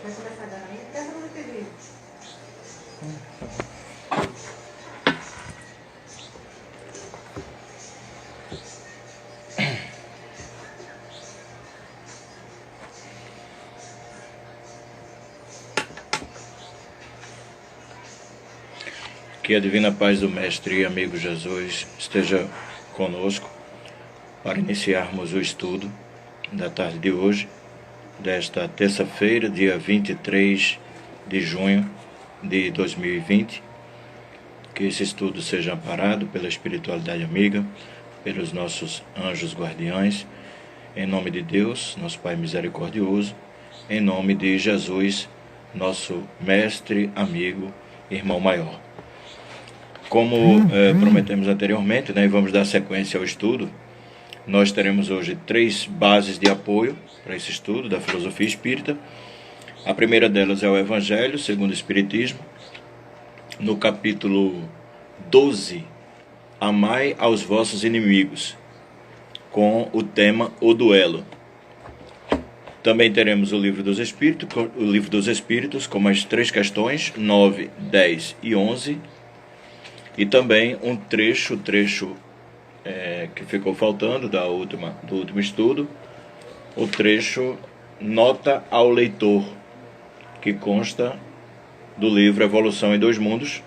Vai começar agora, né? Até semana que vem. Que a divina paz do Mestre e amigo Jesus esteja conosco para iniciarmos o estudo da tarde de hoje, desta terça-feira, dia 23 de junho de 2020. Que esse estudo seja amparado pela espiritualidade amiga, pelos nossos anjos guardiães, em nome de Deus, nosso Pai misericordioso, em nome de Jesus, nosso Mestre, amigo, irmão maior. Como prometemos anteriormente, e vamos dar sequência ao estudo, nós teremos hoje 3 bases de apoio para esse estudo da filosofia espírita. A primeira delas é o Evangelho segundo o Espiritismo, no capítulo 12, Amai aos vossos inimigos, com o tema O Duelo. Também teremos o Livro dos Espíritos, com mais 3 questões, 9, 10 e 11, e também um trecho que ficou faltando do último estudo, o trecho Nota ao Leitor, que consta do livro Evolução em 2 Mundos,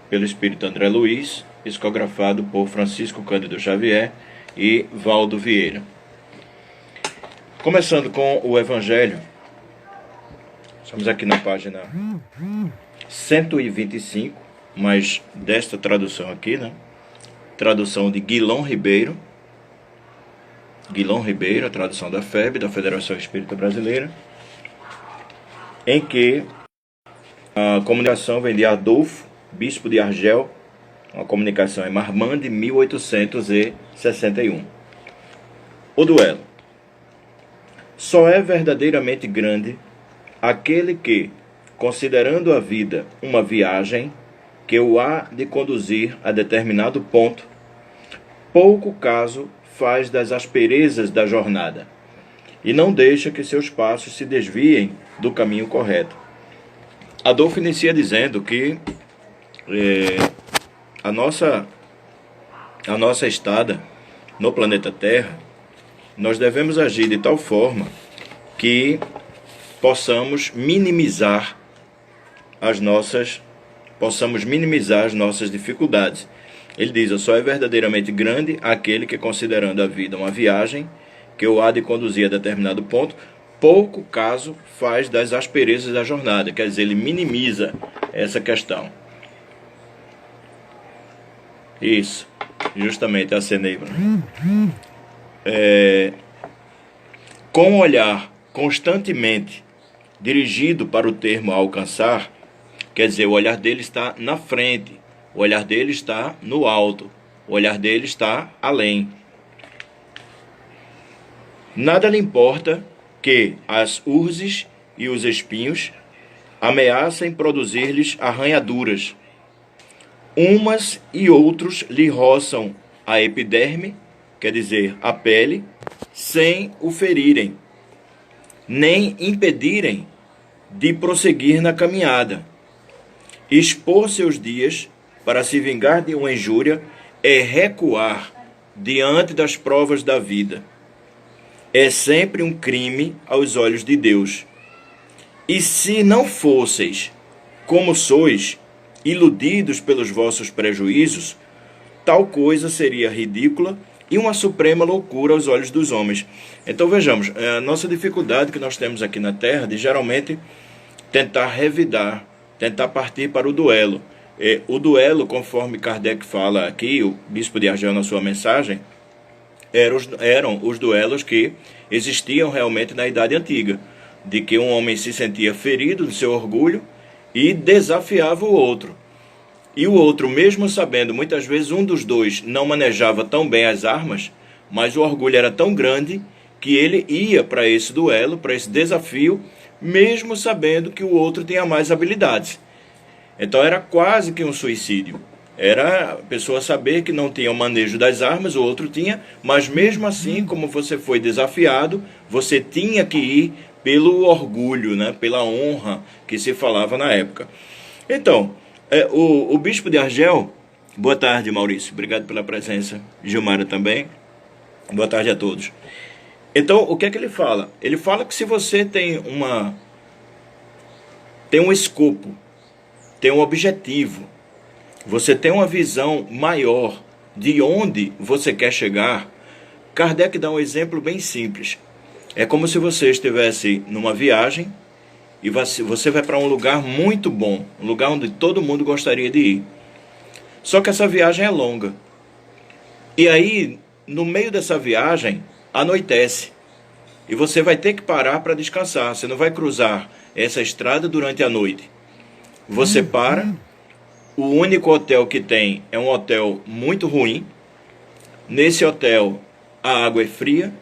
pelo Espírito André Luiz, psicografado por Francisco Cândido Xavier e Valdo Vieira. Começando com o Evangelho, estamos aqui na página 125, mas desta tradução aqui, tradução de Guilom Ribeiro, a tradução da FEB, da Federação Espírita Brasileira, em que a comunicação vem de Adolfo, bispo de Argel, uma comunicação em Marmande, de 1861. O duelo. Só é verdadeiramente grande aquele que, considerando a vida uma viagem que o há de conduzir a determinado ponto, pouco caso faz das asperezas da jornada e não deixa que seus passos se desviem do caminho correto. Adolfo inicia dizendo que a nossa estada no planeta Terra, nós devemos agir de tal forma que possamos minimizar as nossas dificuldades. Ele diz: só é verdadeiramente grande aquele que, considerando a vida uma viagem que o há de conduzir a determinado ponto, pouco caso faz das asperezas da jornada. Quer dizer, ele minimiza essa questão. Isso, justamente, acenei. Com o olhar constantemente dirigido para o termo a alcançar, quer dizer, o olhar dele está na frente, o olhar dele está no alto, o olhar dele está além. Nada lhe importa que as urzes e os espinhos ameacem produzir-lhes arranhaduras. Umas e outros lhe roçam a epiderme, quer dizer, a pele, sem o ferirem, nem impedirem de prosseguir na caminhada. Expor seus dias para se vingar de uma injúria é recuar diante das provas da vida. É sempre um crime aos olhos de Deus. E se não fosseis, como sois, iludidos pelos vossos prejuízos, tal coisa seria ridícula e uma suprema loucura aos olhos dos homens. Então vejamos, a nossa dificuldade que nós temos aqui na Terra de geralmente tentar revidar, tentar partir para o duelo. O duelo, conforme Kardec fala aqui, o bispo de Argel na sua mensagem, eram os duelos que existiam realmente na Idade Antiga, de que um homem se sentia ferido no seu orgulho e desafiava o outro. E o outro, mesmo sabendo, muitas vezes um dos dois não manejava tão bem as armas, mas o orgulho era tão grande que ele ia para esse duelo, para esse desafio, mesmo sabendo que o outro tinha mais habilidades. Então era quase que um suicídio. Era a pessoa saber que não tinha o manejo das armas, o outro tinha, mas mesmo assim, como você foi desafiado, você tinha que ir pelo orgulho, né? Pela honra que se falava na época. Então, o bispo de Argel, boa tarde, Maurício, obrigado pela presença, Gilmara também, boa tarde a todos. Então, o que é que ele fala? Ele fala que se você tem um escopo, tem um objetivo, você tem uma visão maior de onde você quer chegar. Kardec dá um exemplo bem simples. É como se você estivesse numa viagem e você vai para um lugar muito bom, um lugar onde todo mundo gostaria de ir. Só que essa viagem é longa. E aí, no meio dessa viagem, anoitece. E você vai ter que parar para descansar. Você não vai cruzar essa estrada durante a noite. Você para. O único hotel que tem é um hotel muito ruim. Nesse hotel, a água é fria.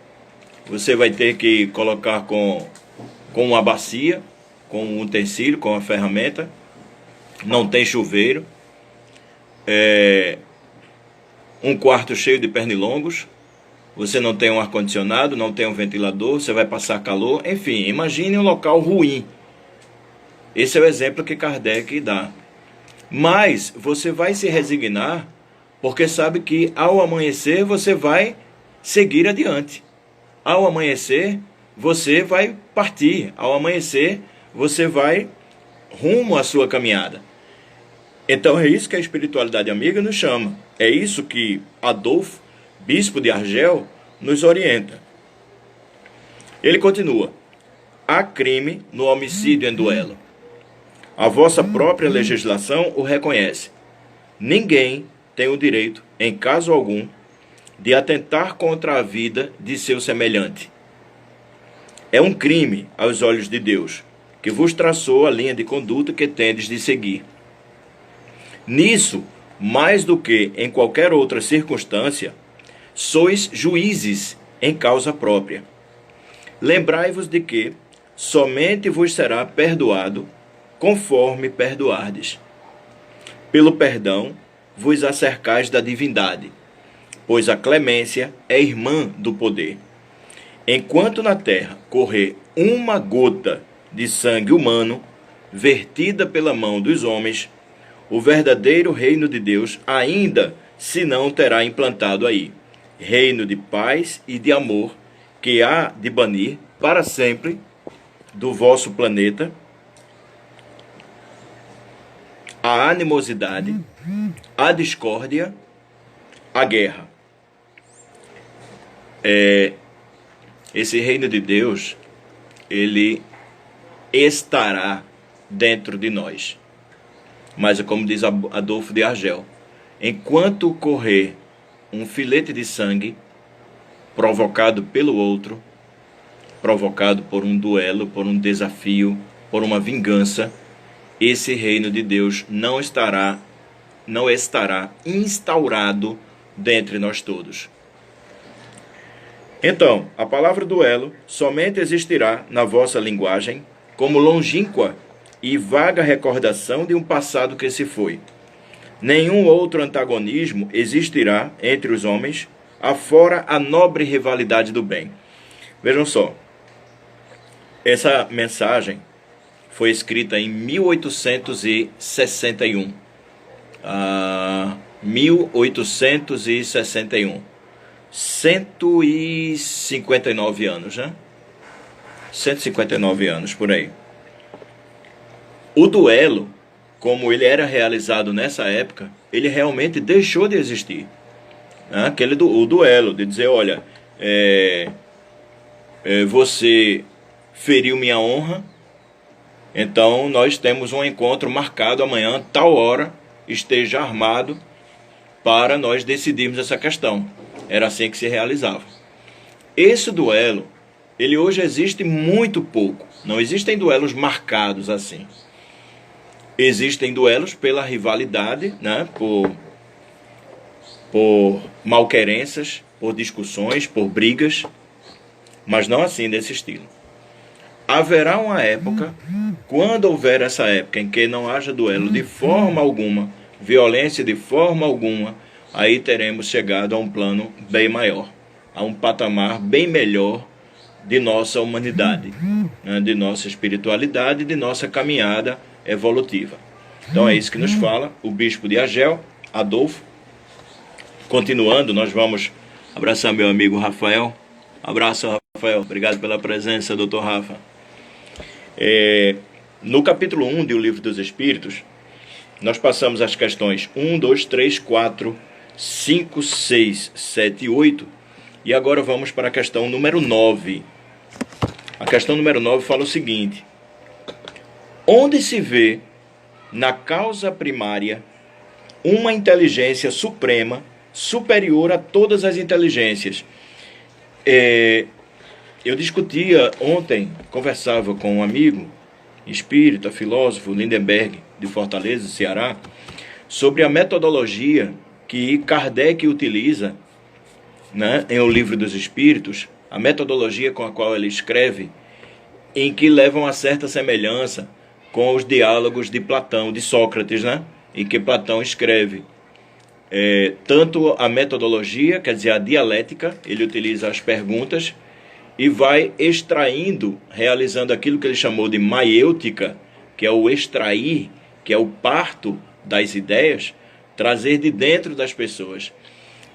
Você vai ter que colocar com uma bacia, com um utensílio, com uma ferramenta. Não tem chuveiro. Um quarto cheio de pernilongos. Você não tem um ar-condicionado, não tem um ventilador, você vai passar calor. Enfim, imagine um local ruim. Esse é o exemplo que Kardec dá. Mas você vai se resignar, porque sabe que ao amanhecer você vai seguir adiante. Ao amanhecer você vai partir. Ao amanhecer você vai rumo à sua caminhada. Então é isso que a espiritualidade amiga nos chama. É isso que Adolfo, bispo de Argel, nos orienta. Ele continua: há crime no homicídio em duelo. A vossa própria legislação o reconhece. Ninguém tem o direito, em caso algum, de atentar contra a vida de seu semelhante. É um crime aos olhos de Deus, que vos traçou a linha de conduta que tendes de seguir. Nisso, mais do que em qualquer outra circunstância, sois juízes em causa própria. Lembrai-vos de que somente vos será perdoado conforme perdoardes. Pelo perdão vos acercais da divindade, pois a clemência é irmã do poder. Enquanto na terra correr uma gota de sangue humano, vertida pela mão dos homens, o verdadeiro reino de Deus ainda se não terá implantado aí. Reino de paz e de amor, que há de banir para sempre do vosso planeta a animosidade, a discórdia, a guerra. Esse reino de Deus, ele estará dentro de nós. Mas é como diz Adolfo de Argel: enquanto correr um filete de sangue provocado pelo outro, provocado por um duelo, por um desafio, por uma vingança, esse reino de Deus não estará instaurado dentre nós todos. Então, a palavra duelo somente existirá na vossa linguagem como longínqua e vaga recordação de um passado que se foi. Nenhum outro antagonismo existirá entre os homens, afora a nobre rivalidade do bem. Vejam só, essa mensagem foi escrita em 1861. 1861. 159 anos, né? 159 anos, por aí. O duelo, como ele era realizado nessa época, ele realmente deixou de existir. Né? O duelo, de dizer, olha, você feriu minha honra, então nós temos um encontro marcado amanhã, tal hora, esteja armado para nós decidirmos essa questão. Era assim que se realizava. Esse duelo, ele hoje existe muito pouco. Não existem duelos marcados assim. Existem duelos pela rivalidade, né? por malquerenças, por discussões, por brigas, mas não assim desse estilo. haverá uma época, quando houver essa época em que não haja duelo de forma alguma, violência de forma alguma, aí teremos chegado a um plano bem maior, a um patamar bem melhor de nossa humanidade, né, de nossa espiritualidade, de nossa caminhada evolutiva. Então é isso que nos fala o bispo de Agel, Adolfo. Continuando, nós vamos abraçar meu amigo Rafael. Abraço, Rafael. Obrigado pela presença, doutor Rafa. No capítulo 1 do Livro dos Espíritos, nós passamos as questões 1, 2, 3, 4, 5, 6, 7 e 8. E agora vamos para a questão número 9. A questão número 9 fala o seguinte: onde se vê na causa primária uma inteligência suprema, superior a todas as inteligências? Eu discutia ontem, conversava com um amigo espírita, filósofo, Lindenberg, de Fortaleza, Ceará, sobre a metodologia que Kardec utiliza, né, em O Livro dos Espíritos, a metodologia com a qual ele escreve, em que levam a certa semelhança com os diálogos de Platão, de Sócrates, né, em que Platão escreve. Tanto a metodologia, quer dizer, a dialética, ele utiliza as perguntas e vai extraindo, realizando aquilo que ele chamou de maiêutica, que é o extrair, que é o parto das ideias, trazer de dentro das pessoas.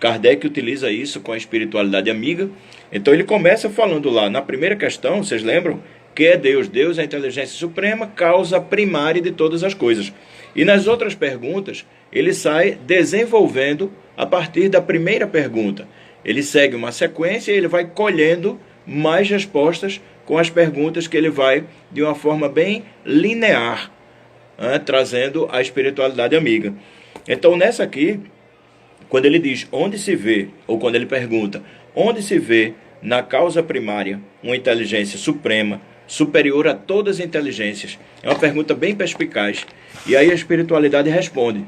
Kardec utiliza isso com a espiritualidade amiga. Então ele começa falando lá, na primeira questão, vocês lembram? Que é Deus. Deus é a inteligência suprema, causa primária de todas as coisas. E nas outras perguntas, ele sai desenvolvendo a partir da primeira pergunta. Ele segue uma sequência e ele vai colhendo mais respostas com as perguntas que ele vai de uma forma bem linear, né, trazendo a espiritualidade amiga. Então nessa aqui, quando ele diz onde se vê, ou quando ele pergunta onde se vê na causa primária uma inteligência suprema, superior a todas as inteligências, é uma pergunta bem perspicaz. E aí a espiritualidade responde: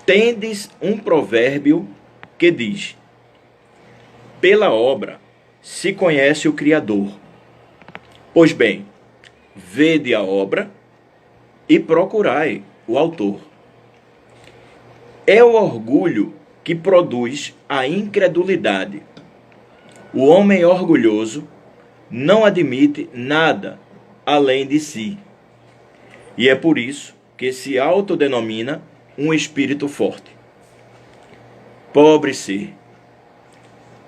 tendes um provérbio que diz: pela obra se conhece o Criador. Pois bem, vede a obra e procurai o autor. É o orgulho que produz a incredulidade. O homem orgulhoso não admite nada além de si. E é por isso que se autodenomina um espírito forte. Pobre ser,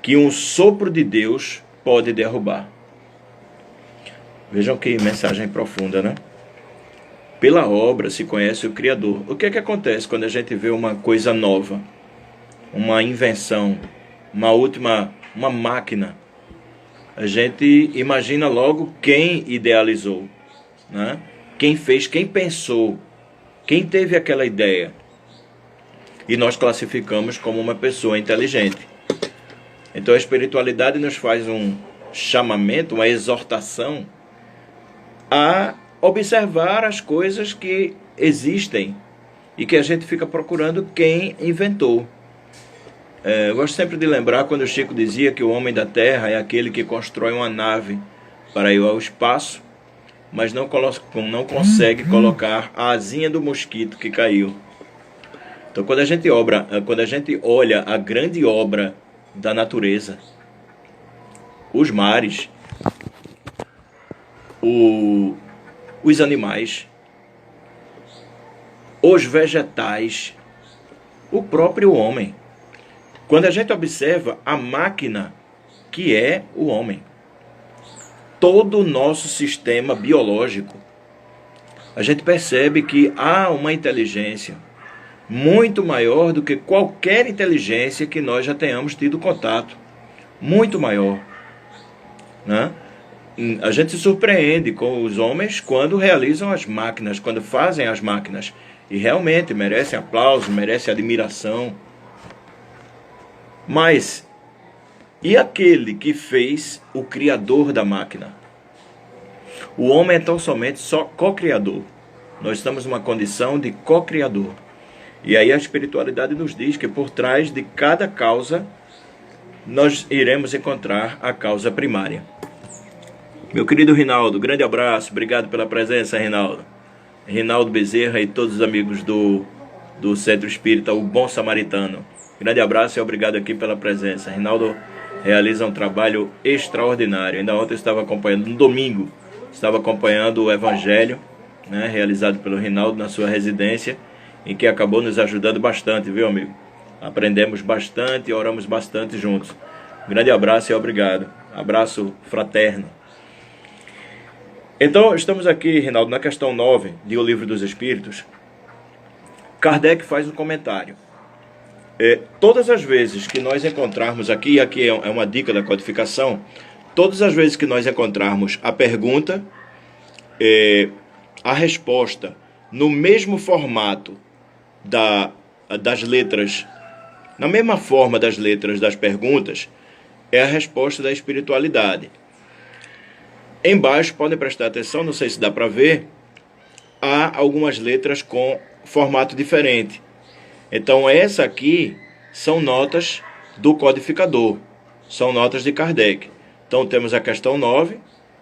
que um sopro de Deus pode derrubar. Vejam que mensagem profunda, né? Pela obra se conhece o Criador. O que é que acontece quando a gente vê uma coisa nova? Uma invenção, uma máquina. A gente imagina logo quem idealizou, né? Quem fez, quem pensou, quem teve aquela ideia. E nós classificamos como uma pessoa inteligente. Então a espiritualidade nos faz um chamamento, uma exortação a observar as coisas que existem e que a gente fica procurando quem inventou. Eu gosto sempre de lembrar quando o Chico dizia que o homem da Terra é aquele que constrói uma nave para ir ao espaço, mas não consegue colocar a asinha do mosquito que caiu. Então quando a gente olha a grande obra da natureza, os mares, os animais, os vegetais, o próprio homem. Quando a gente observa a máquina que é o homem, todo o nosso sistema biológico, a gente percebe que há uma inteligência muito maior do que qualquer inteligência que nós já tenhamos tido contato. Muito maior, né? A gente se surpreende com os homens quando realizam as máquinas, quando fazem as máquinas. E realmente merecem aplauso, merecem admiração. Mas, e aquele que fez o criador da máquina? O homem é tão somente só co-criador. Nós estamos numa condição de co-criador. E aí a espiritualidade nos diz que por trás de cada causa, nós iremos encontrar a causa primária. Meu querido Rinaldo, grande abraço, obrigado pela presença, Rinaldo. Rinaldo Bezerra e todos os amigos do Centro Espírita, o Bom Samaritano. Grande abraço e obrigado aqui pela presença. Rinaldo realiza um trabalho extraordinário. Ainda ontem eu estava acompanhando, no domingo, estava acompanhando o Evangelho, né, realizado pelo Rinaldo na sua residência, em que acabou nos ajudando bastante, viu, amigo? Aprendemos bastante e oramos bastante juntos. Grande abraço e obrigado. Abraço fraterno. Então, estamos aqui, Rinaldo, na questão 9 de O Livro dos Espíritos. Kardec faz um comentário. Todas as vezes que nós encontrarmos aqui, e aqui é uma dica da codificação, todas as vezes que nós encontrarmos a pergunta, a resposta, no mesmo formato das letras, na mesma forma das letras das perguntas, é a resposta da espiritualidade. Embaixo, podem prestar atenção, não sei se dá para ver, há algumas letras com formato diferente. Então, essa aqui são notas do codificador, são notas de Kardec. Então, temos a questão 9,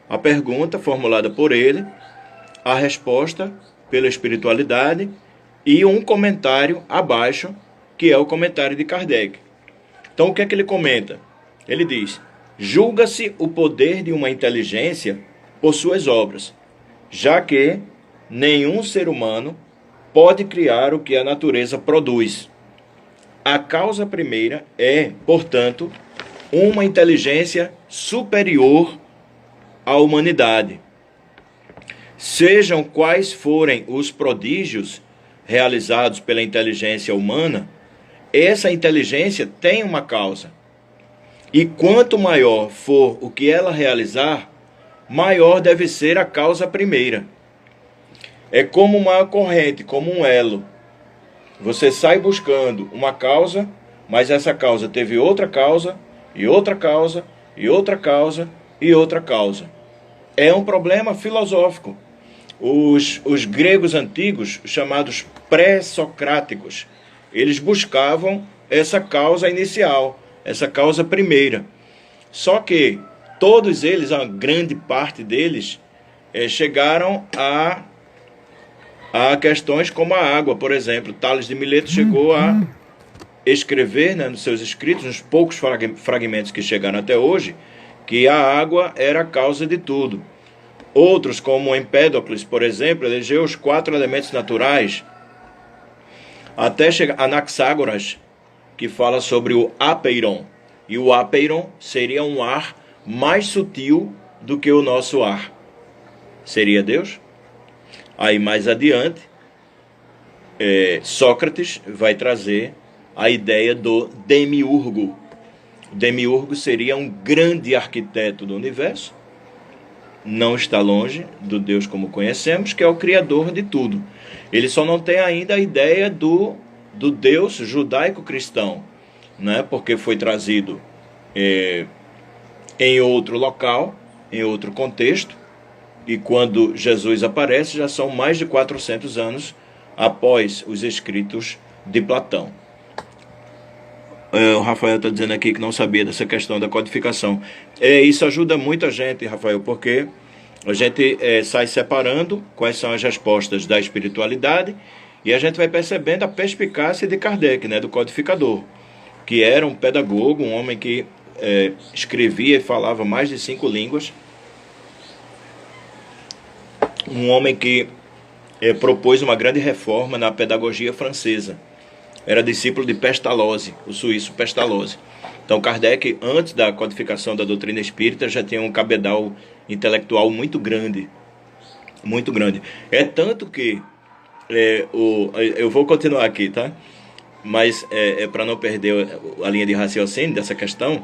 a pergunta formulada por ele, a resposta pela espiritualidade e um comentário abaixo, que é o comentário de Kardec. Então, o que é que ele comenta? Ele diz: julga-se o poder de uma inteligência por suas obras, já que nenhum ser humano pode criar o que a natureza produz. A causa primeira é, portanto, uma inteligência superior à humanidade. Sejam quais forem os prodígios realizados pela inteligência humana, essa inteligência tem uma causa. E quanto maior for o que ela realizar, maior deve ser a causa primeira. É como uma corrente, como um elo. Você sai buscando uma causa, mas essa causa teve outra causa, e outra causa, e outra causa, e outra causa. É um problema filosófico. Os gregos antigos, chamados pré-socráticos, eles buscavam essa causa inicial, essa causa primeira. Só que todos eles, a grande parte deles, chegaram a questões como a água, por exemplo. Tales de Mileto chegou a escrever, né, nos seus escritos, nos poucos fragmentos que chegaram até hoje, que a água era a causa de tudo. Outros, como Empédocles, por exemplo, elegeu os 4 elementos naturais, até chegar a Anaxágoras, que fala sobre o apeiron. E o apeiron seria um ar mais sutil do que o nosso ar. Seria Deus? Aí mais adiante, Sócrates vai trazer a ideia do demiurgo. O demiurgo seria um grande arquiteto do universo, não está longe do Deus como conhecemos, que é o criador de tudo. Ele só não tem ainda a ideia do Deus judaico-cristão, né? Porque foi trazido em outro local, em outro contexto, e quando Jesus aparece já são mais de 400 anos após os escritos de Platão. O Rafael está dizendo aqui que não sabia dessa questão da codificação. Isso ajuda muito a gente, Rafael, porque a gente sai separando quais são as respostas da espiritualidade e a gente vai percebendo a perspicácia de Kardec, né, do codificador, que era um pedagogo, um homem que escrevia e falava mais de 5 línguas, um homem que propôs uma grande reforma na pedagogia francesa. Era discípulo de Pestalozzi, o suíço Pestalozzi. Então Kardec, antes da codificação da doutrina espírita, já tinha um cabedal intelectual muito grande. Muito grande. É tanto que, eu vou continuar aqui, tá? Mas para não perder a linha de raciocínio dessa questão,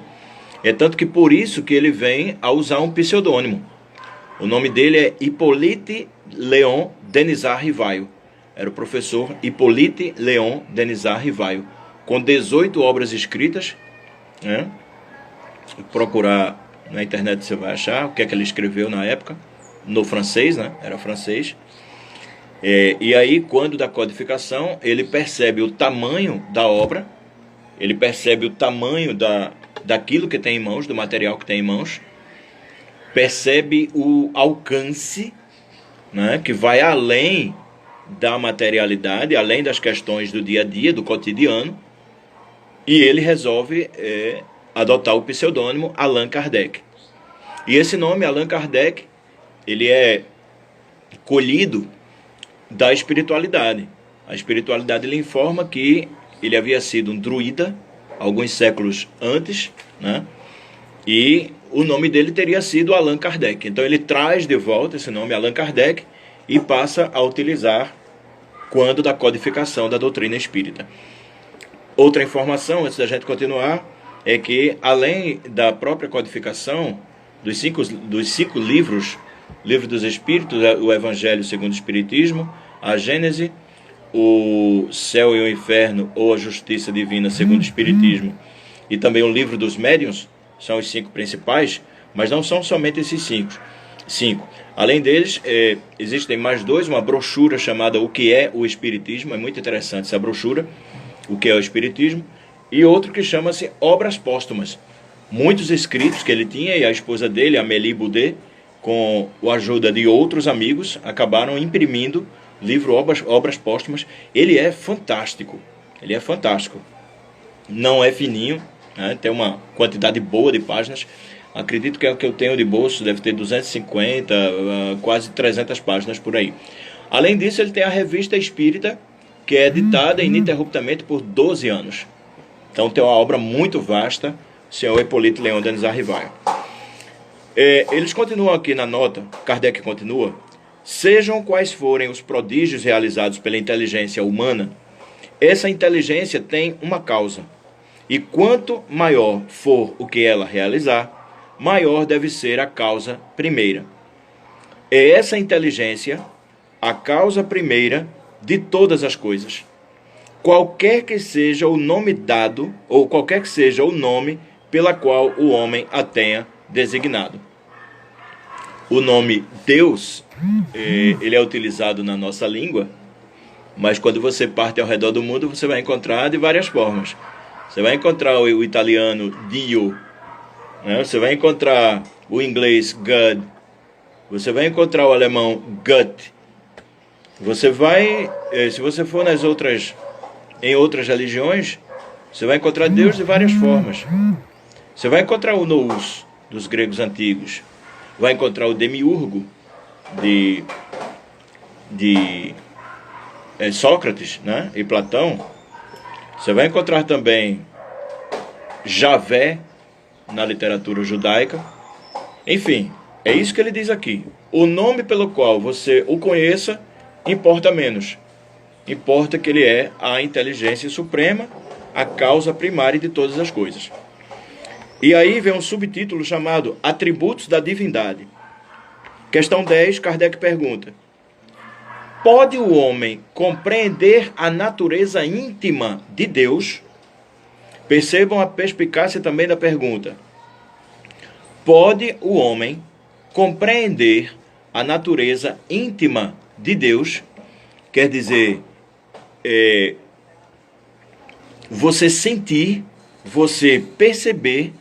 é tanto que por isso que ele vem a usar um pseudônimo. O nome dele é Hippolyte Léon Denisard Rivaio. Era o professor Hippolyte Léon Denisard Rivaio, com 18 obras escritas, né? Procurar na internet você vai achar o que é que ele escreveu na época, no francês, né? Era francês. E aí, quando da codificação, ele percebe o tamanho da obra, ele percebe o tamanho daquilo que tem em mãos, do material que tem em mãos, percebe o alcance, né, que vai além da materialidade, além das questões do dia a dia, do cotidiano, e ele resolve adotar o pseudônimo Allan Kardec. E esse nome, Allan Kardec, ele é colhido da espiritualidade. A espiritualidade lhe informa que ele havia sido um druida alguns séculos antes, né? E o nome dele teria sido Allan Kardec. Então ele traz de volta esse nome, Allan Kardec, e passa a utilizar quando da codificação da doutrina espírita. Outra informação, antes da gente continuar, é que além da própria codificação dos cinco livros, Livro dos Espíritos, o Evangelho segundo o Espiritismo, a Gênese, o Céu e o Inferno ou a Justiça Divina segundo o Espiritismo, e também o Livro dos Médiuns, são os 5 principais, mas não são somente esses 5. Além deles, existem mais 2, uma brochura chamada O que é o Espiritismo, é muito interessante essa brochura, O que é o Espiritismo, e outro que chama-se Obras Póstumas. Muitos escritos que ele tinha e a esposa dele, Amélie Boudet, com a ajuda de outros amigos, acabaram imprimindo o livro Obras Póstumas. Ele é fantástico, não é fininho, né? Tem uma quantidade boa de páginas. Acredito que é o que eu tenho de bolso, deve ter 250, quase 300 páginas por aí. Além disso, ele tem a Revista Espírita, que é editada ininterruptamente por 12 anos. Então tem uma obra muito vasta, senhor Hipólito Leão Denis Arrivaio. Eles continuam aqui na nota, Kardec continua: sejam quais forem os prodígios realizados pela inteligência humana, essa inteligência tem uma causa, e quanto maior for o que ela realizar, maior deve ser a causa primeira. É essa inteligência a causa primeira de todas as coisas, qualquer que seja o nome dado, ou qualquer que seja o nome pela qual o homem a tenha designado. O nome Deus, ele é utilizado na nossa língua, mas quando você parte ao redor do mundo, você vai encontrar de várias formas. Você vai encontrar o italiano Dio, né? Você vai encontrar o inglês God, você vai encontrar o alemão Gott. Você vai, se você for em outras religiões, você vai encontrar Deus de várias formas. Você vai encontrar o Nous, dos gregos antigos. Vai encontrar o Demiurgo, de Sócrates, né? E Platão. Você vai encontrar também Javé, na literatura judaica. Enfim, é isso que ele diz aqui. O nome pelo qual você o conheça importa menos. Importa que ele é a inteligência suprema, a causa primária de todas as coisas. E aí vem um subtítulo chamado Atributos da Divindade. Questão 10, Kardec pergunta: pode o homem compreender a natureza íntima de Deus? Percebam a perspicácia também da pergunta. Pode o homem compreender a natureza íntima de Deus? Quer dizer, você sentir, você perceber,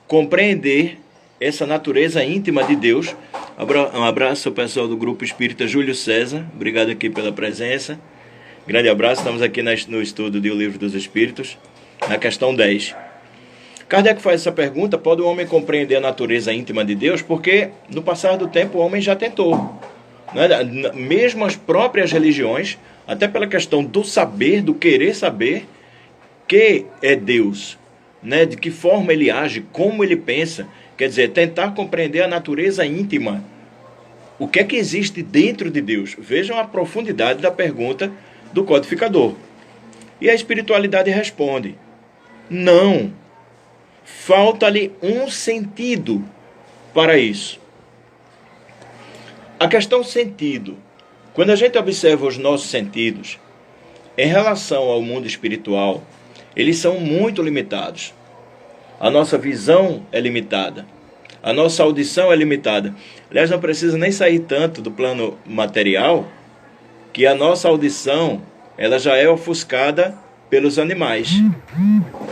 compreender essa natureza íntima de Deus. Um abraço ao pessoal do Grupo Espírita Júlio César, obrigado aqui pela presença. Grande abraço, estamos aqui no estudo do Livro dos Espíritos, na questão 10. Kardec faz essa pergunta: pode o homem compreender a natureza íntima de Deus? Porque no passar do tempo o homem já tentou, né? Mesmo as próprias religiões, até pela questão do saber, do querer saber, que é Deus, né? De que forma ele age, como ele pensa. Quer dizer, tentar compreender a natureza íntima. O que é que existe dentro de Deus? Vejam a profundidade da pergunta do codificador. E a espiritualidade responde: não. Falta-lhe um sentido para isso. A questão sentido. Quando a gente observa os nossos sentidos, em relação ao mundo espiritual, eles são muito limitados. A nossa visão é limitada. A nossa audição é limitada. Aliás, não precisa nem sair tanto do plano material, que a nossa audição ela já é ofuscada pelos animais,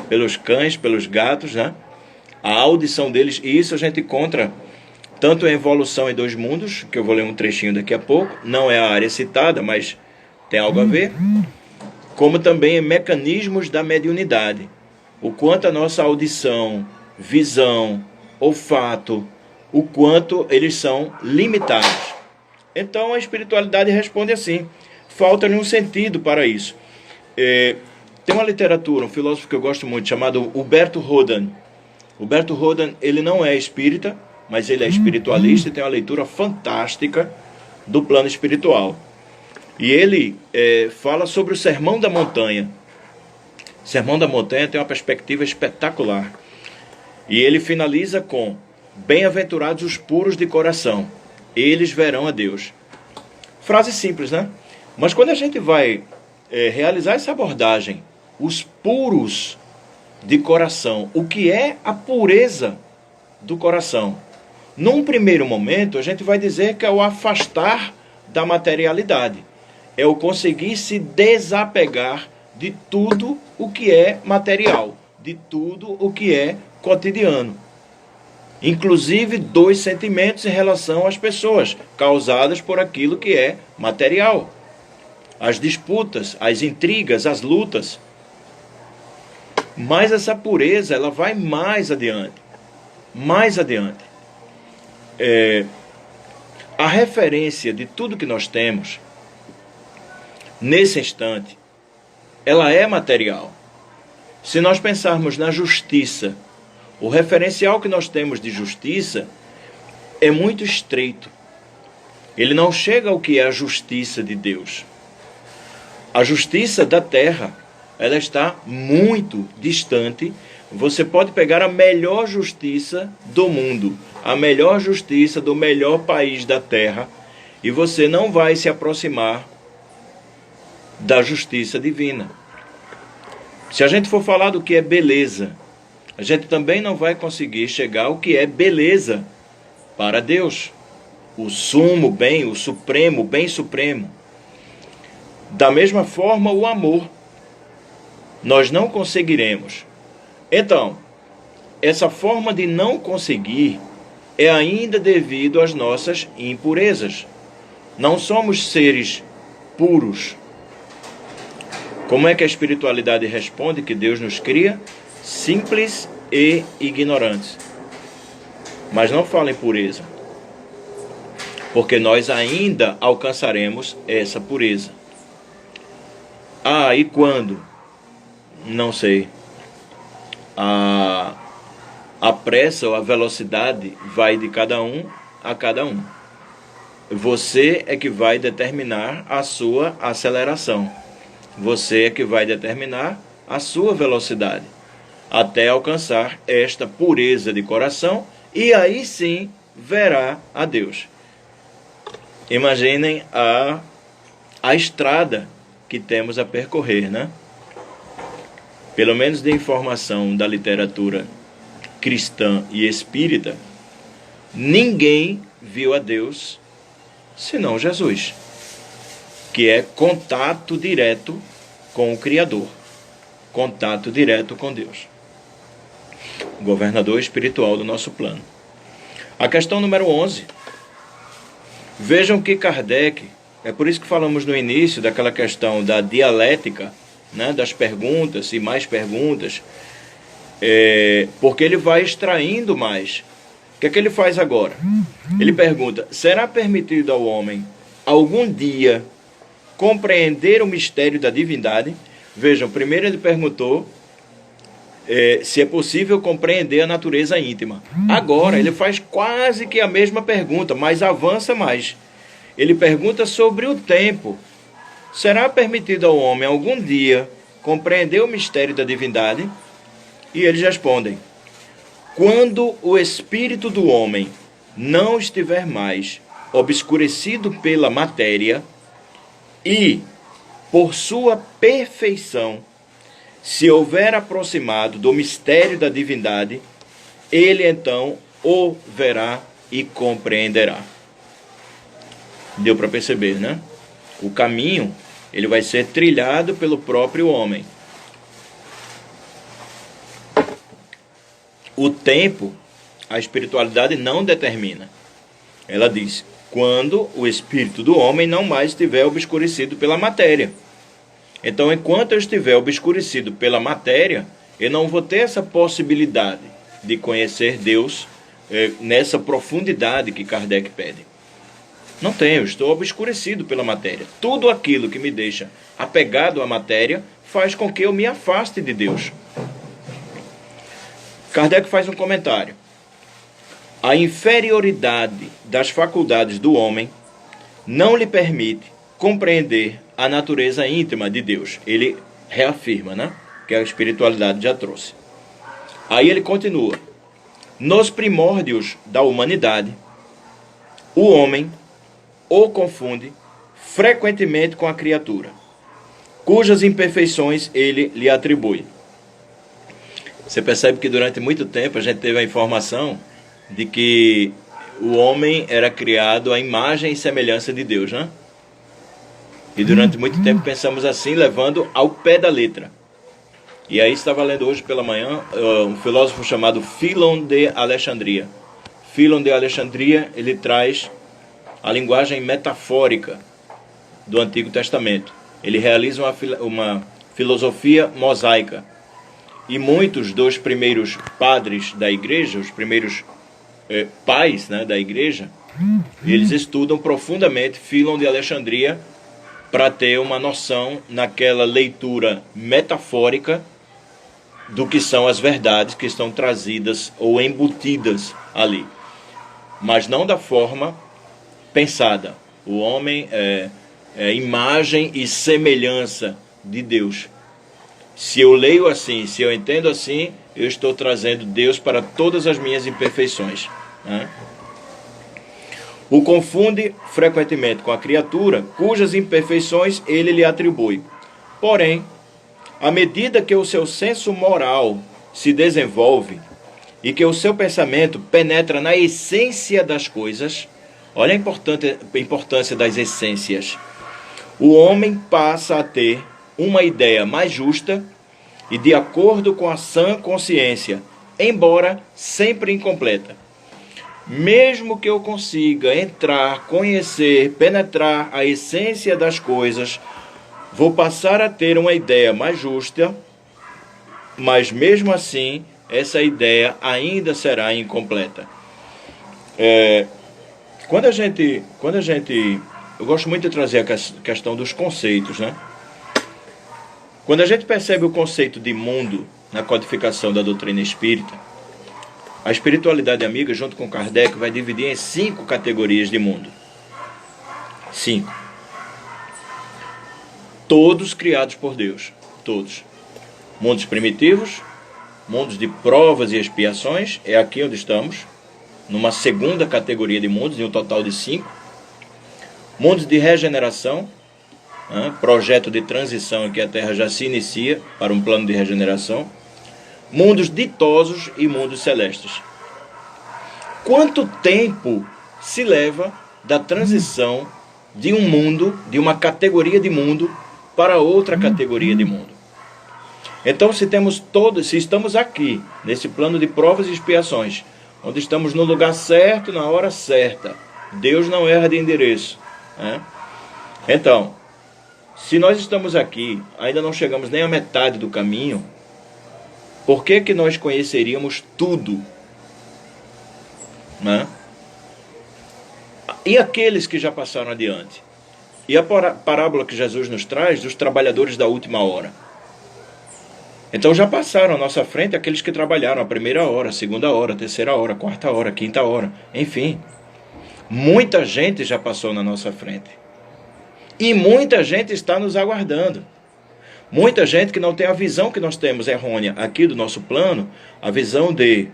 pelos cães, pelos gatos, né? A audição deles, e isso a gente encontra tanto em Evolução em Dois Mundos, que eu vou ler um trechinho daqui a pouco, não é a área citada, mas tem algo a ver, como também em Mecanismos da Mediunidade, o quanto a nossa audição, visão, olfato, o quanto eles são limitados. Então a espiritualidade responde assim, falta-lhe um sentido para isso. Tem uma literatura, um filósofo que eu gosto muito, chamado Huberto Rodan. Huberto Rodan, ele não é espírita, mas ele é espiritualista e tem uma leitura fantástica do plano espiritual. E ele fala sobre o Sermão da Montanha. O Sermão da Montanha tem uma perspectiva espetacular. E ele finaliza com: bem-aventurados os puros de coração, eles verão a Deus. Frase simples, né? Mas quando a gente vai realizar essa abordagem, os puros de coração, o que é a pureza do coração? Num primeiro momento, a gente vai dizer que é o afastar da materialidade. É o conseguir se desapegar de tudo o que é material, de tudo o que é cotidiano. Inclusive dos sentimentos em relação às pessoas, causadas por aquilo que é material. As disputas, as intrigas, as lutas. Mas essa pureza, ela vai mais adiante. Mais adiante. A referência de tudo que nós temos, nesse instante, ela é material. Se nós pensarmos na justiça, o referencial que nós temos de justiça é muito estreito. Ele não chega ao que é a justiça de Deus. A justiça da terra, ela está muito distante. Você pode pegar a melhor justiça do mundo, a melhor justiça do melhor país da terra, e você não vai se aproximar da justiça divina. Se a gente for falar do que é beleza, a gente também não vai conseguir chegar ao que é beleza para Deus. O sumo bem, o supremo, bem supremo. Da mesma forma, o amor. Nós não conseguiremos. Então, essa forma de não conseguir é ainda devido às nossas impurezas. Não somos seres puros. Como é que a espiritualidade responde que Deus nos cria? Simples e ignorantes. Mas não fala em pureza, porque nós ainda alcançaremos essa pureza. E quando? Não sei. A pressa ou a velocidade vai de cada um a cada um. Você é que vai determinar a sua aceleração. Você é que vai determinar a sua velocidade, até alcançar esta pureza de coração, e aí sim verá a Deus. Imaginem a estrada que temos a percorrer, né? Pelo menos de informação da literatura cristã e espírita, ninguém viu a Deus senão Jesus, que é contato direto com o Criador, contato direto com Deus, governador espiritual do nosso plano. A questão número 11. Vejam que Kardec, é por isso que falamos no início daquela questão da dialética, né, das perguntas e mais perguntas, porque ele vai extraindo mais. O que é que ele faz agora? Ele pergunta: será permitido ao homem algum dia compreender o mistério da divindade? Vejam, primeiro ele perguntou se é possível compreender a natureza íntima. Agora ele faz quase que a mesma pergunta, mas avança mais. Ele pergunta sobre o tempo. Será permitido ao homem algum dia compreender o mistério da divindade? E eles respondem: quando o espírito do homem não estiver mais obscurecido pela matéria e, por sua perfeição, se houver aproximado do mistério da divindade, ele então o verá e compreenderá. Deu para perceber, né? O caminho, ele vai ser trilhado pelo próprio homem. O tempo, a espiritualidade não determina. Ela diz: quando o espírito do homem não mais estiver obscurecido pela matéria. Então, enquanto eu estiver obscurecido pela matéria, eu não vou ter essa possibilidade de conhecer Deus nessa profundidade que Kardec pede. Não tenho, estou obscurecido pela matéria. Tudo aquilo que me deixa apegado à matéria faz com que eu me afaste de Deus. Kardec faz um comentário. A inferioridade das faculdades do homem não lhe permite compreender a natureza íntima de Deus. Ele reafirma, né? Que a espiritualidade já trouxe. Aí ele continua. Nos primórdios da humanidade, o homem o confunde frequentemente com a criatura, cujas imperfeições ele lhe atribui. Você percebe que durante muito tempo a gente teve a informação de que o homem era criado à imagem e semelhança de Deus, né? E durante muito tempo pensamos assim, levando ao pé da letra. E aí estava lendo hoje pela manhã um filósofo chamado Philon de Alexandria. Philon de Alexandria, ele traz a linguagem metafórica do Antigo Testamento. Ele realiza uma filosofia mosaica. E muitos dos primeiros padres da igreja, os primeiros pais, né, da igreja, eles estudam profundamente Philon de Alexandria para ter uma noção naquela leitura metafórica do que são as verdades que estão trazidas ou embutidas ali. Mas não da forma pensada. O homem é imagem e semelhança de Deus. Se eu leio assim, se eu entendo assim, eu estou trazendo Deus para todas as minhas imperfeições, né? O confunde frequentemente com a criatura, cujas imperfeições ele lhe atribui. Porém, à medida que o seu senso moral se desenvolve e que o seu pensamento penetra na essência das coisas, olha a importância das essências, o homem passa a ter uma ideia mais justa e de acordo com a sã consciência, embora sempre incompleta. Mesmo que eu consiga entrar, conhecer, penetrar a essência das coisas, vou passar a ter uma ideia mais justa, mas mesmo assim, essa ideia ainda será incompleta. Quando a gente, eu gosto muito de trazer a questão dos conceitos, né? Quando a gente percebe o conceito de mundo na codificação da doutrina espírita, a espiritualidade amiga, junto com Kardec, vai dividir em 5 categorias de mundo. 5. Todos criados por Deus. Todos. Mundos primitivos, mundos de provas e expiações, é aqui onde estamos, numa segunda categoria de mundos, em um total de 5. Mundos de regeneração, projeto de transição em que a Terra já se inicia para um plano de regeneração. Mundos ditosos e mundos celestes. Quanto tempo se leva da transição de um mundo, de uma categoria de mundo, para outra categoria de mundo? Então, se estamos aqui, nesse plano de provas e expiações, onde estamos no lugar certo, na hora certa, Deus não erra de endereço, né? Então, se nós estamos aqui, ainda não chegamos nem à metade do caminho, por que nós conheceríamos tudo, né? E aqueles que já passaram adiante? E a parábola que Jesus nos traz dos trabalhadores da última hora. Então já passaram à nossa frente aqueles que trabalharam a primeira hora, a segunda hora, a terceira hora, a quarta hora, a quinta hora. Enfim, muita gente já passou na nossa frente. E muita gente está nos aguardando. Muita gente que não tem a visão que nós temos errônea aqui do nosso plano, a visão de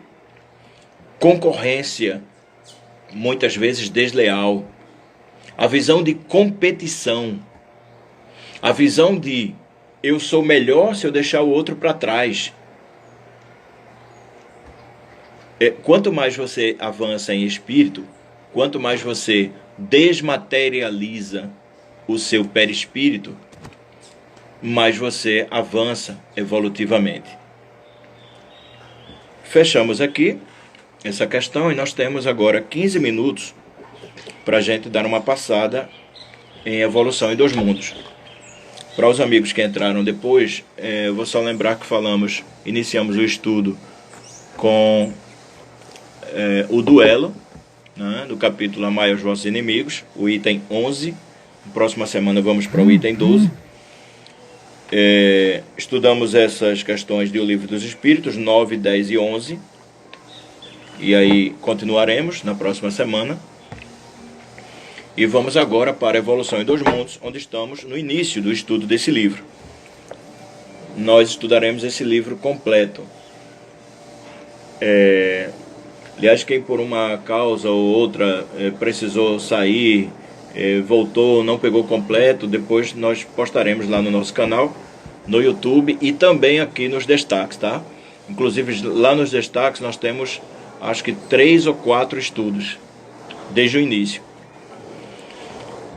concorrência, muitas vezes desleal, a visão de competição, a visão de eu sou melhor se eu deixar o outro para trás. Quanto mais você avança em espírito, quanto mais você desmaterializa o seu perispírito, mais você avança evolutivamente. Fechamos aqui essa questão e nós temos agora 15 minutos para a gente dar uma passada em Evolução em Dois Mundos. Para os amigos que entraram depois, eu vou só lembrar que iniciamos o estudo com o duelo, né, do capítulo Amai os Vossos Inimigos, o item 11. Na próxima semana vamos para o item 12. Estudamos essas questões do Livro dos Espíritos, 9, 10 e 11. E aí continuaremos na próxima semana. E vamos agora para a Evolução em Dois Mundos, onde estamos no início do estudo desse livro. Nós estudaremos esse livro completo. Aliás, quem por uma causa ou outra precisou sair, voltou, não pegou completo, depois nós postaremos lá no nosso canal, no YouTube e também aqui nos destaques, tá? Inclusive lá nos destaques nós temos, acho que 3 ou 4 estudos, desde o início.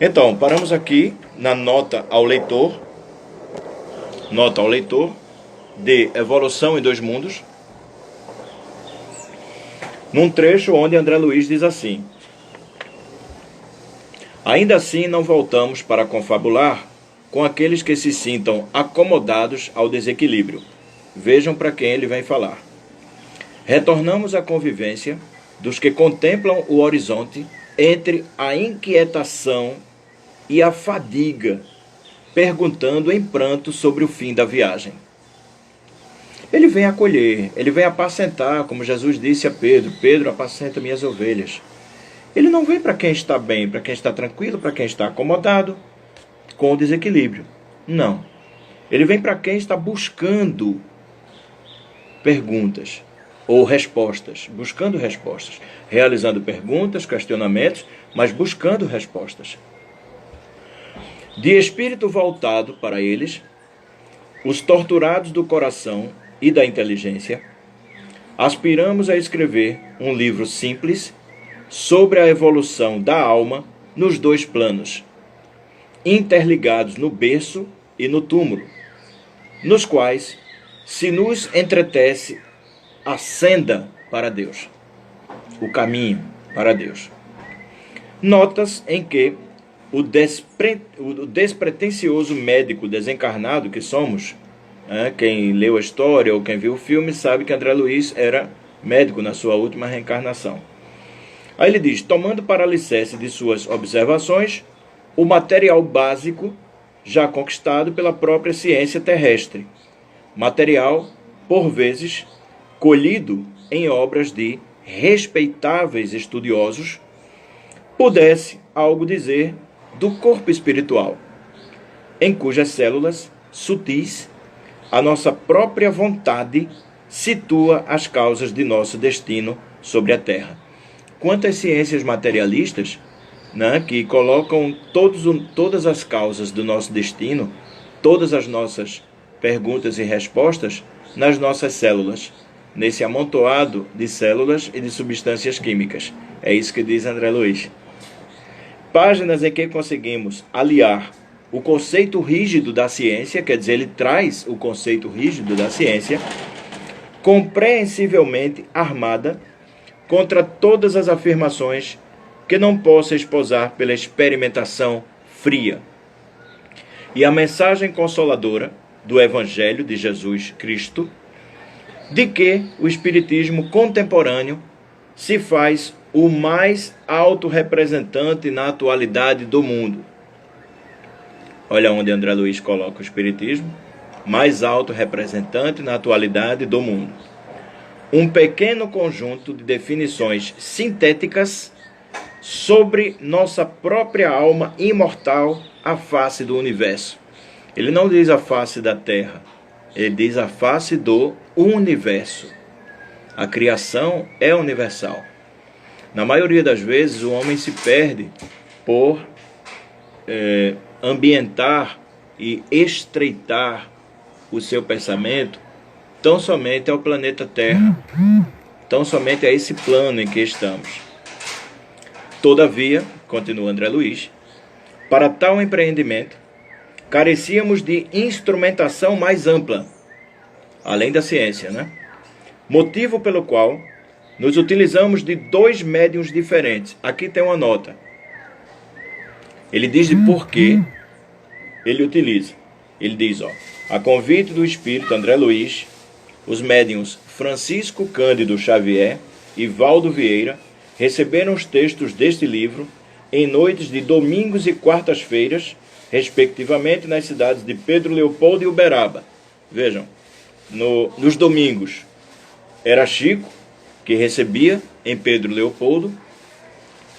Então, paramos aqui na nota ao leitor de Evolução em Dois Mundos, num trecho onde André Luiz diz assim: ainda assim não voltamos para confabular com aqueles que se sintam acomodados ao desequilíbrio. Vejam para quem ele vem falar. Retornamos à convivência dos que contemplam o horizonte entre a inquietação e a fadiga, perguntando em pranto sobre o fim da viagem. Ele vem acolher, ele vem apacentar, como Jesus disse a Pedro: Pedro, apacenta minhas ovelhas. Ele não vem para quem está bem, para quem está tranquilo, para quem está acomodado com o desequilíbrio. Não. Ele vem para quem está buscando perguntas ou respostas, buscando respostas, realizando perguntas, questionamentos, mas buscando respostas. De espírito voltado para eles, os torturados do coração e da inteligência, aspiramos a escrever um livro simples sobre a evolução da alma nos dois planos, interligados no berço e no túmulo, nos quais se nos entretece a senda para Deus, o caminho para Deus. Notas em que o despretensioso médico desencarnado que somos, quem leu a história ou quem viu o filme sabe que André Luiz era médico na sua última reencarnação. Aí ele diz: tomando para alicerce de suas observações o material básico já conquistado pela própria ciência terrestre, material, por vezes, colhido em obras de respeitáveis estudiosos, pudesse algo dizer do corpo espiritual, em cujas células sutis a nossa própria vontade situa as causas de nosso destino sobre a Terra. Quantas ciências materialistas, que colocam todas as causas do nosso destino, todas as nossas perguntas e respostas nas nossas células, nesse amontoado de células e de substâncias químicas. É isso que diz André Luiz. Páginas em que conseguimos aliar o conceito rígido da ciência, quer dizer, ele traz o conceito rígido da ciência, compreensivelmente armada contra todas as afirmações que não possa esposar pela experimentação fria. E a mensagem consoladora do Evangelho de Jesus Cristo, de que o Espiritismo contemporâneo se faz o mais alto representante na atualidade do mundo. Olha onde André Luiz coloca o Espiritismo: mais alto representante na atualidade do mundo. Um pequeno conjunto de definições sintéticas sobre nossa própria alma imortal à face do universo. Ele não diz a face da Terra, ele diz a face do universo. A criação é universal. Na maioria das vezes o homem se perde por ambientar e estreitar o seu pensamento tão somente ao planeta Terra, tão somente a esse plano em que estamos. Todavia, continua André Luiz, para tal empreendimento, carecíamos de instrumentação mais ampla, além da ciência, Motivo pelo qual nós utilizamos de 2 médiuns diferentes. Aqui tem uma nota. Ele diz de por que ele utiliza. Ele diz, ó, a convite do espírito André Luiz, os médiuns Francisco Cândido Xavier e Valdo Vieira receberam os textos deste livro em noites de domingos e quartas-feiras, respectivamente nas cidades de Pedro Leopoldo e Uberaba. Vejam, nos domingos era Chico que recebia em Pedro Leopoldo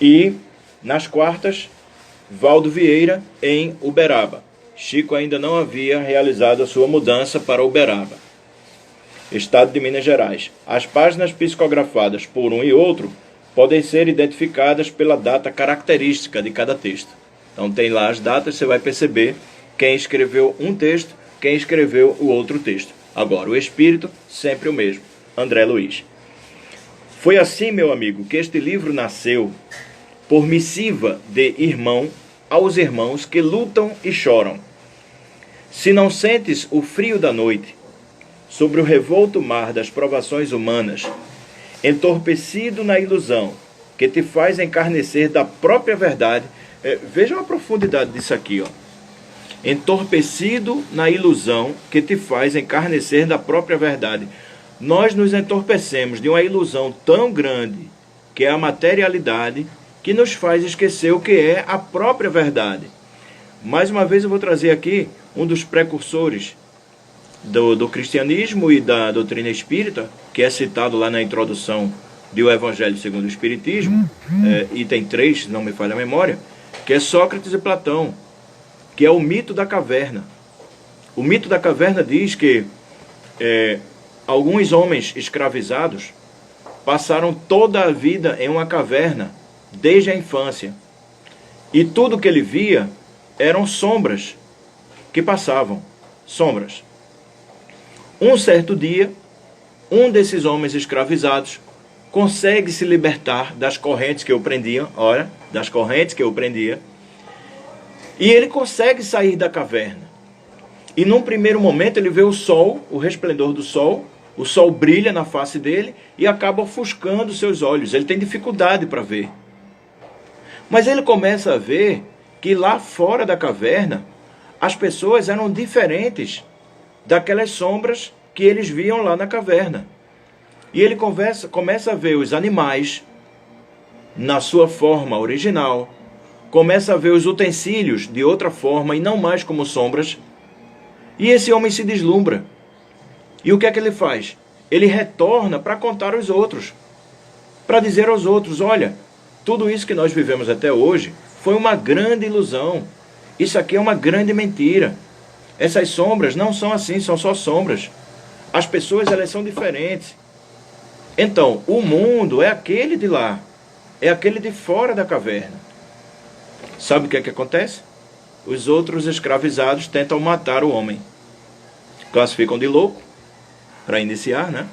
e nas quartas Valdo Vieira em Uberaba. Chico ainda não havia realizado a sua mudança para Uberaba, estado de Minas Gerais. As páginas psicografadas por um e outro podem ser identificadas pela data característica de cada texto. Então tem lá as datas, você vai perceber quem escreveu um texto, quem escreveu o outro texto. Agora, o espírito, sempre o mesmo, André Luiz. Foi assim, meu amigo, que este livro nasceu por missiva de irmão aos irmãos que lutam e choram. Se não sentes o frio da noite, sobre o revolto mar das provações humanas, entorpecido na ilusão que te faz encarnecer da própria verdade. Vejam a profundidade disso aqui, ó. Entorpecido na ilusão que te faz encarnecer da própria verdade. Nós nos entorpecemos de uma ilusão tão grande, que é a materialidade, que nos faz esquecer o que é a própria verdade. Mais uma vez eu vou trazer aqui um dos precursores do cristianismo e da doutrina espírita, que é citado lá na introdução do Evangelho segundo o Espiritismo, item 3, se não me falha a memória, que é Sócrates e Platão, que é o mito da caverna. O mito da caverna diz que alguns homens escravizados passaram toda a vida em uma caverna, desde a infância. E tudo que ele via eram sombras que passavam, sombras. Um certo dia, um desses homens escravizados consegue se libertar das correntes que o prendiam, e ele consegue sair da caverna. E num primeiro momento ele vê o sol, o resplendor do sol, o sol brilha na face dele e acaba ofuscando seus olhos. Ele tem dificuldade para ver. Mas ele começa a ver que lá fora da caverna as pessoas eram diferentes daquelas sombras que eles viam lá na caverna. E ele começa a ver os animais na sua forma original, começa a ver os utensílios de outra forma e não mais como sombras. E esse homem se deslumbra. E o que é que ele faz? Ele retorna para contar aos outros, para dizer aos outros, olha, tudo isso que nós vivemos até hoje foi uma grande ilusão. Isso aqui é uma grande mentira. Essas sombras não são assim, são só sombras. As pessoas, elas são diferentes. Então, o mundo é aquele de lá, é aquele de fora da caverna. Sabe o que é que acontece? Os outros escravizados tentam matar o homem. Classificam de louco, para iniciar, né?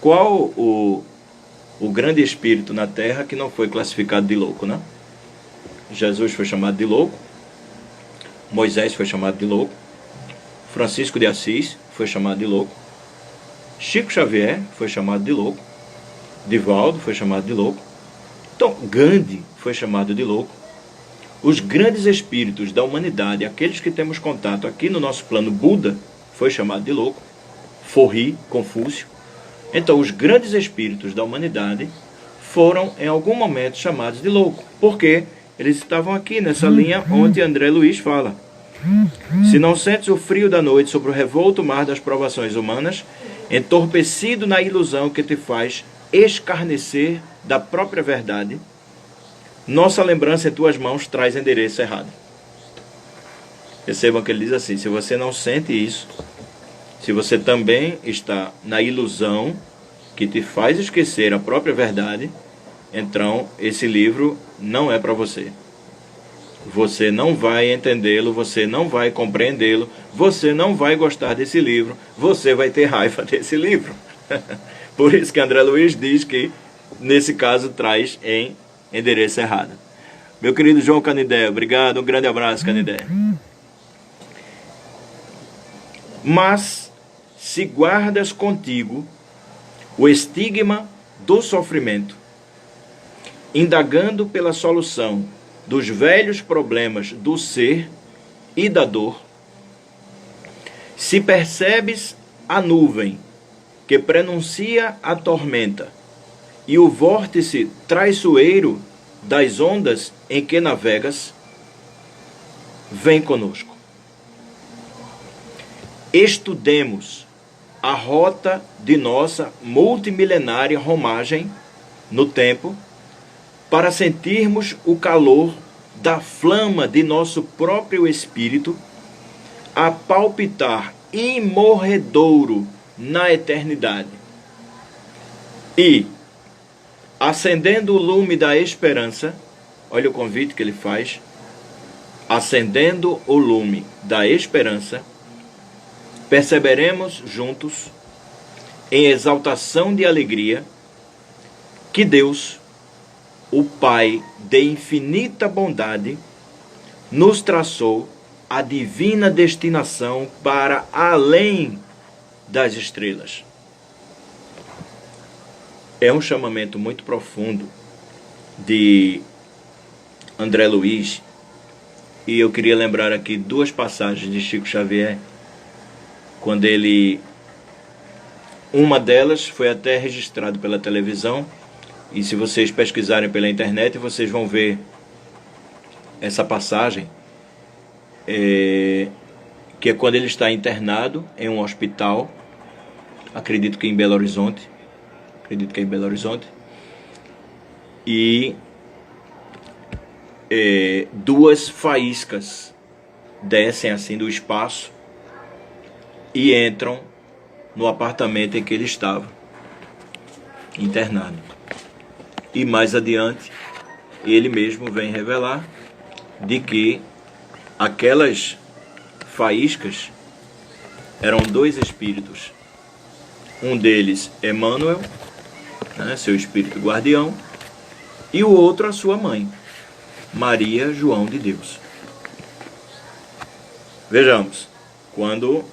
Qual o grande espírito na Terra que não foi classificado de louco, né? Jesus foi chamado de louco, Moisés foi chamado de louco, Francisco de Assis foi chamado de louco, Chico Xavier foi chamado de louco, Divaldo foi chamado de louco, então Gandhi foi chamado de louco. Os grandes espíritos da humanidade, aqueles que temos contato aqui no nosso plano, Buda foi chamado de louco, Forri, Confúcio. Então os grandes espíritos da humanidade foram em algum momento chamados de louco, porque eles estavam aqui nessa linha onde André Luiz fala. Se não sentes o frio da noite sobre o revolto mar das provações humanas, entorpecido na ilusão que te faz escarnecer da própria verdade, nossa lembrança em tuas mãos traz endereço errado. Percebam que ele diz assim, se você não sente isso, se você também está na ilusão que te faz esquecer a própria verdade, então esse livro não é para você. Você não vai entendê-lo, você não vai compreendê-lo, você não vai gostar desse livro, você vai ter raiva desse livro. Por isso que André Luiz diz que, nesse caso, traz em endereço errado. Meu querido João Canidé, obrigado, um grande abraço, Canidé. Mas, se guardas contigo o estigma do sofrimento, indagando pela solução dos velhos problemas do ser e da dor, se percebes a nuvem que prenuncia a tormenta e o vórtice traiçoeiro das ondas em que navegas, vem conosco. Estudemos a rota de nossa multimilenária romagem no tempo, para sentirmos o calor da flama de nosso próprio espírito a palpitar imorredouro na eternidade. E, acendendo o lume da esperança, olha o convite que ele faz, acendendo o lume da esperança, perceberemos juntos, em exaltação de alegria, que Deus, o Pai de infinita bondade, nos traçou a divina destinação para além das estrelas. É um chamamento muito profundo de André Luiz, e eu queria lembrar aqui duas passagens de Chico Xavier, quando ele, uma delas foi até registrado pela televisão, e se vocês pesquisarem pela internet, vocês vão ver essa passagem, que é quando ele está internado em um hospital, acredito que é em Belo Horizonte, e duas faíscas descem assim do espaço e entram no apartamento em que ele estava internado. E mais adiante, ele mesmo vem revelar de que aquelas faíscas eram dois espíritos. Um deles, Emmanuel, né, seu espírito guardião, e o outro, a sua mãe, Maria João de Deus. Vejamos, quando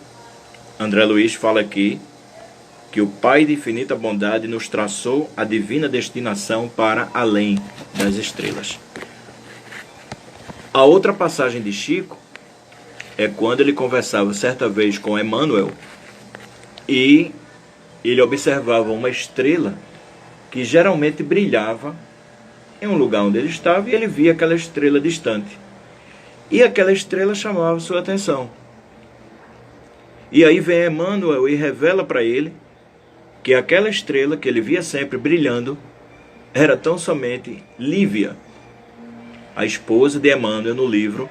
André Luiz fala aqui que o Pai de infinita bondade nos traçou a divina destinação para além das estrelas. A outra passagem de Chico é quando ele conversava certa vez com Emmanuel e ele observava uma estrela que geralmente brilhava em um lugar onde ele estava, e ele via aquela estrela distante. E aquela estrela chamava sua atenção. E aí vem Emmanuel e revela para ele que aquela estrela que ele via sempre brilhando era tão somente Lívia, a esposa de Emmanuel, no livro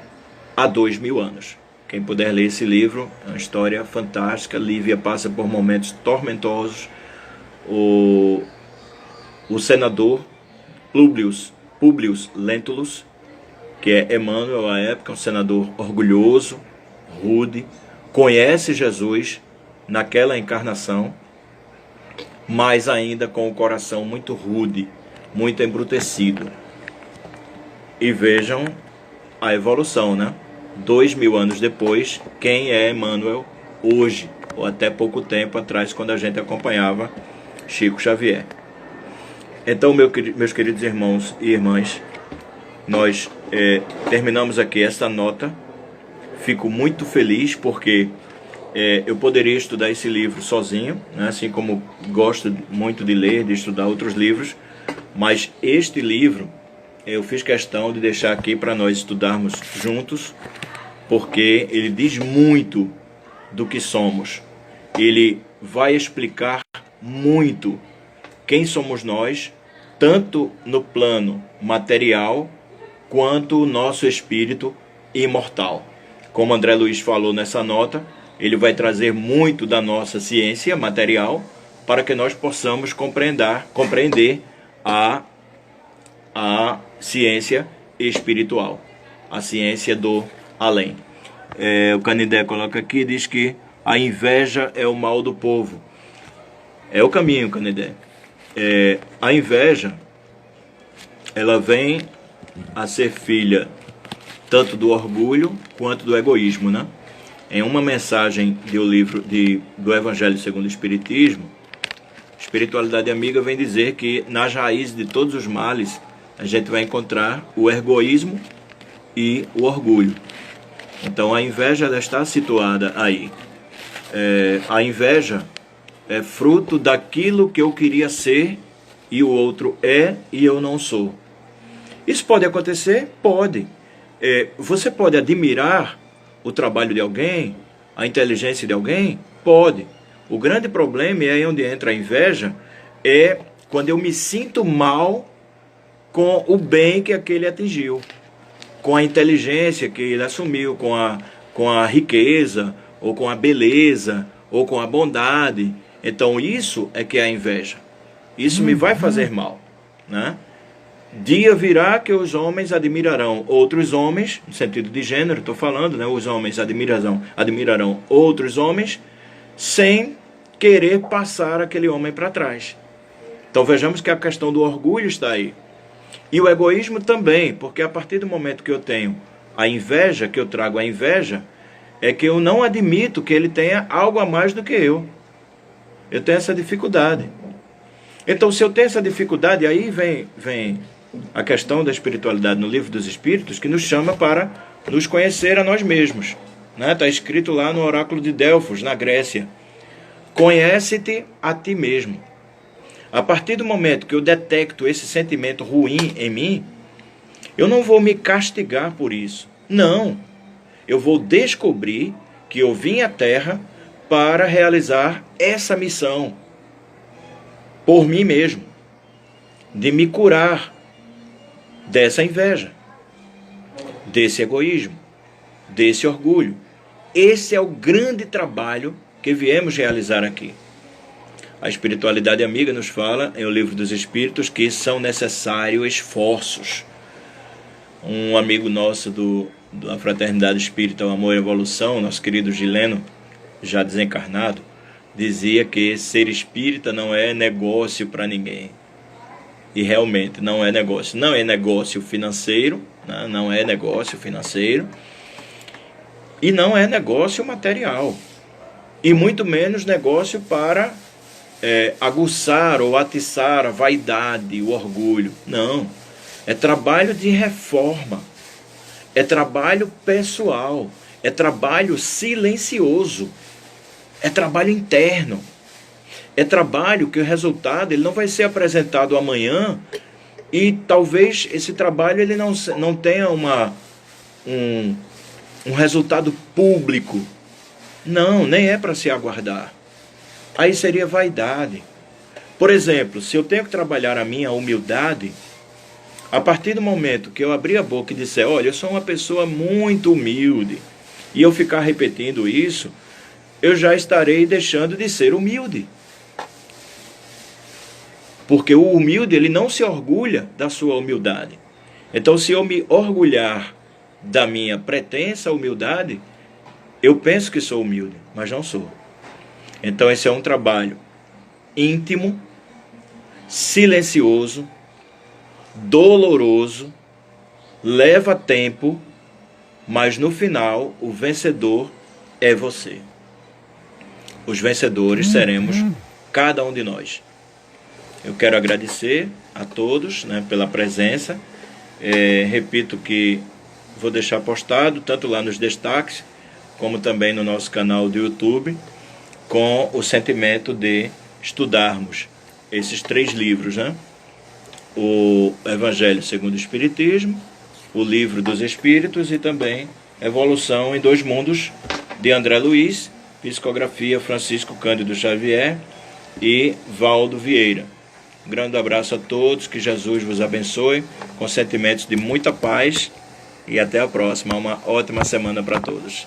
Há 2000 anos. Quem puder ler esse livro, é uma história fantástica. Lívia passa por momentos tormentosos. O senador Publius Lentulus, que é Emmanuel à época, um senador orgulhoso, rude, conhece Jesus naquela encarnação, mas ainda com o coração muito rude, muito embrutecido. E vejam a evolução, né? 2000 anos depois, quem é Emmanuel hoje, ou até pouco tempo atrás, quando a gente acompanhava Chico Xavier. Então, meus queridos irmãos e irmãs, nós terminamos aqui essa nota. Fico muito feliz porque eu poderia estudar esse livro sozinho, né? Assim como gosto muito de ler, de estudar outros livros, mas este livro eu fiz questão de deixar aqui para nós estudarmos juntos, porque ele diz muito do que somos. Ele vai explicar muito quem somos nós, tanto no plano material quanto o nosso espírito imortal. Como André Luiz falou nessa nota, ele vai trazer muito da nossa ciência material para que nós possamos compreender a ciência espiritual, a ciência do além. O Canidé coloca aqui, diz que a inveja é o mal do povo. É o caminho, Canidé. A inveja, ela vem a ser filha tanto do orgulho quanto do egoísmo, né? Em uma mensagem do livro do Evangelho segundo o Espiritismo, espiritualidade amiga vem dizer que nas raízes de todos os males a gente vai encontrar o egoísmo e o orgulho. Então a inveja ela está situada aí. A inveja é fruto daquilo que eu queria ser e o outro é e eu não sou. Isso pode acontecer? Pode. Você pode admirar o trabalho de alguém, a inteligência de alguém? Pode. O grande problema, e aí onde entra a inveja, é quando eu me sinto mal com o bem que aquele atingiu, com a inteligência que ele assumiu, com a riqueza, ou com a beleza, ou com a bondade. Então isso é que é a inveja. Isso me vai fazer mal, né? Dia virá que os homens admirarão outros homens, no sentido de gênero, estou falando, né? Os homens admirarão outros homens, sem querer passar aquele homem para trás. Então vejamos que a questão do orgulho está aí. E o egoísmo também, porque a partir do momento que eu tenho a inveja, que eu trago a inveja, é que eu não admito que ele tenha algo a mais do que eu. Eu tenho essa dificuldade. Então, se eu tenho essa dificuldade, aí vem a questão da espiritualidade no Livro dos Espíritos, que nos chama para nos conhecer a nós mesmos. Está escrito lá no oráculo de Delfos, na Grécia. Conhece-te a ti mesmo. A partir do momento que eu detecto esse sentimento ruim em mim, eu não vou me castigar por isso. Não. Eu vou descobrir que eu vim à Terra para realizar essa missão por mim mesmo, de me curar dessa inveja, desse egoísmo, desse orgulho. Esse é o grande trabalho que viemos realizar aqui. A espiritualidade amiga nos fala, em O Livro dos Espíritos, que são necessários esforços. Um amigo nosso da Fraternidade Espírita, o Amor e Evolução, nosso querido Gileno, já desencarnado, dizia que ser espírita não é negócio para ninguém. E realmente não é negócio. Não é negócio financeiro, né? Não é negócio financeiro. E não é negócio material. E muito menos negócio para aguçar ou atiçar a vaidade, o orgulho. Não. É trabalho de reforma. É trabalho pessoal. É trabalho silencioso. É trabalho interno. É trabalho que o resultado ele não vai ser apresentado amanhã e talvez esse trabalho ele não tenha um resultado público. Não, nem é para se aguardar. Aí seria vaidade. Por exemplo, se eu tenho que trabalhar a minha humildade, a partir do momento que eu abrir a boca e disser, olha, eu sou uma pessoa muito humilde, e eu ficar repetindo isso, eu já estarei deixando de ser humilde. Porque o humilde, ele não se orgulha da sua humildade. Então, se eu me orgulhar da minha pretensa humildade, eu penso que sou humilde, mas não sou. Então, esse é um trabalho íntimo, silencioso, doloroso, leva tempo, mas no final, o vencedor é você. Os vencedores seremos cada um de nós. Eu quero agradecer a todos, né, pela presença. Repito que vou deixar postado, tanto lá nos destaques, como também no nosso canal do YouTube, com o sentimento de estudarmos esses 3 livros, né? O Evangelho segundo o Espiritismo, o Livro dos Espíritos e também Evolução em 2 Mundos, de André Luiz, psicografia Francisco Cândido Xavier e Valdo Vieira. Um grande abraço a todos, que Jesus vos abençoe, com sentimentos de muita paz e até a próxima. Uma ótima semana para todos.